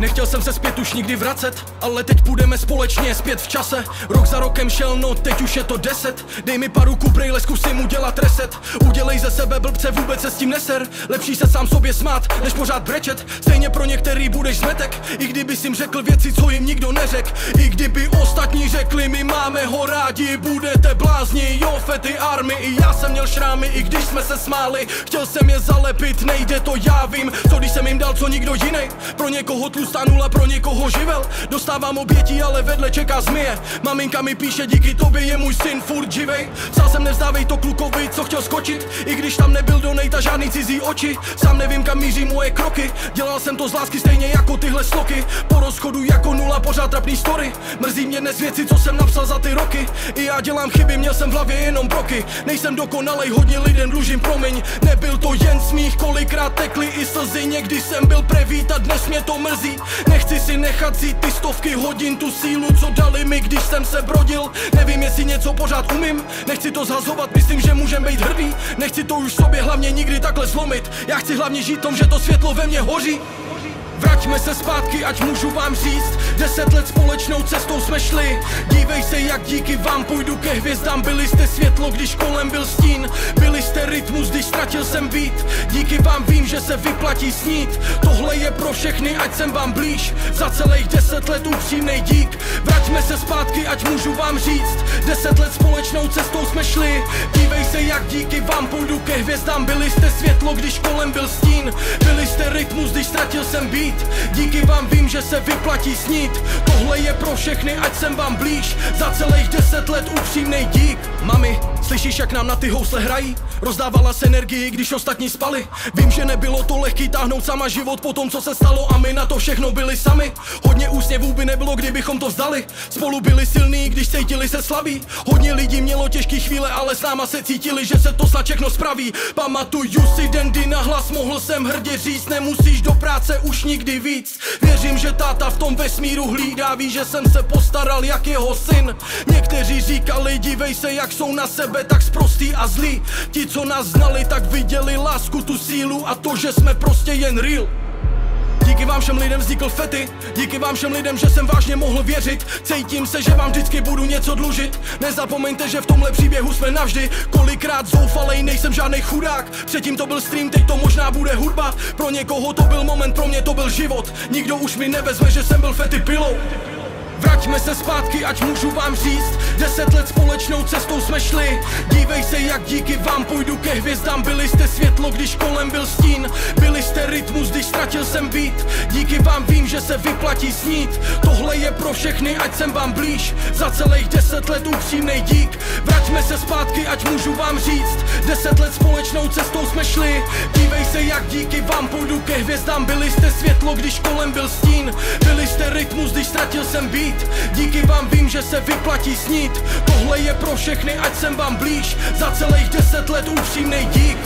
Nechtěl jsem se zpět už nikdy vracet, ale teď půjdeme společně zpět v čase. Rok za rokem šel, no teď už je to 10. Dej mi pár ruku, brejle, zkusím udělat reset. Udělej ze sebe blbce, vůbec se s tím neser. Lepší se sám sobě smát, než pořád brečet. Stejně pro některý budeš zmetek, i kdyby jim řekl věci, co jim nikdo neřek. I kdyby ostatní řekli, my máme ho rádi, budete blázni, jo, Fety Army. I já jsem měl šrámy, i když jsme se smáli. Chtěl jsem je zalepit, nejde to, já vím. Co když jsem jim dal, co nikdo jiný. Pro někoho tlustá nula, pro někoho živel. Dostávám obětí, ale vedle čeká zmije. Maminka mi píše, díky tobě je můj syn furt živej. Psal jsem, nevzdávej to klukovi, co chtěl skočit. I když tam nebyl donejt a žádný cizí oči. Sám nevím, kam míří moje kroky. Dělal jsem to z lásky stejně jako tyhle sloky. Po rozchodu jako nula, pořád trapný story. Mrzí mě dnes věci, co jsem napsal za ty roky. I já dělám chyby, měl jsem v hlavě jenom broky. Nejsem dokonalej, hodně lidem dlužím promiň. Nebyl to jen smích, kolikrát tekly i slzy. Někdy jsem byl prevít a dnes mě to mrzí. Nechci si nechat vzít ty stovky hodin, tu sílu, co dali mi, když jsem se brodil. Nevím, jestli něco pořád umím. Nechci to zhazovat, myslím, že můžem být hrdý. Nechci to už sobě hlavně nikdy takhle zlomit. Já chci hlavně žít tom, že to světlo ve mně hoří. Vraťme se zpátky, ať můžu vám říct. 10 let společnou cestou jsme šli. Dívej se, jak díky vám půjdu ke hvězdám. Byli jste světlo, když kolem byl stín. Byli jste rytmus, když ztratil jsem beat. Díky vám vím, že se vyplatí snít. Tohle je pro všechny, ať jsem vám blíž. Za celých 10 let upřímnej dík. Vraťme se zpátky, ať můžu vám říct. 10 let společnou cestou jsme šli. Dívej se, jak díky vám půjdu ke hvězdám. Byli jste světlo, když kolem byl stín. Byli jste rytmus, když ztratil jsem beat. Díky vám vím, že se vyplatí snít. Tohle je pro všechny, ať jsem vám blíž. Za celých 10 let upřímnej dík. Mami, slyšíš, jak nám na ty housle hrají? Rozdávala se energii, když ostatní spali. Vím, že nebylo to lehký táhnout sama život po tom, co se stalo, a my na to všechno byli sami. Hodně úsměvů by nebylo, kdybychom to vzdali. Spolu byli silní, když cítili se slabí. Hodně lidí mělo těžký chvíle, ale s náma se cítili, že se to snad všechno spraví. Pamatuju si den, kdy nahlas mohl jsem hrdě říct, nemusíš do práce už nikdy víc. Věřím, že táta v tom vesmíru hlídá, ví, že jsem se postaral jak jeho syn. Někteří říkali, dívej se, jak jsou na sebe tak sprostý a zlí. Ti, co nás znali, tak viděli lásku, tu sílu a to, že jsme prostě jen real. Díky vám všem lidem vznikl Fety. Díky vám všem lidem, že jsem vážně mohl věřit. Cítím se, že vám vždycky budu něco dlužit. Nezapomeňte, že v tomhle příběhu jsme navždy. Kolikrát zoufalej, nejsem žádnej chudák. Předtím to byl stream, teď to možná bude hudba. Pro někoho to byl moment, pro mě to byl život. Nikdo už mi nevezme, že jsem byl Fety pilou. Vraťme se zpátky, ať můžu vám říct. 10 let společnou cestou jsme šli. Dívej se, jak díky vám půjdu ke hvězdám. Byli jste světlo, když kolem byl stín. Byli jste rytmus, když ztratil jsem beat. Díky vám vím, že se vyplatí snít. Tohle je pro všechny, ať jsem vám blíž. Za celých 10 let upřímnej dík. Vraťme se zpátky, ať můžu vám říct. 10 let společnou cestou jsme šli. Dívej se, jak díky vám půjdu ke hvězdám. Byli jste světlo, když kolem byl stín. Byli jste rytmus, když ztratil jsem beat. Díky vám vím, že se vyplatí snít. Tohle je pro všechny, ať jsem vám blíž. Za celých 10 let upřímnej dík.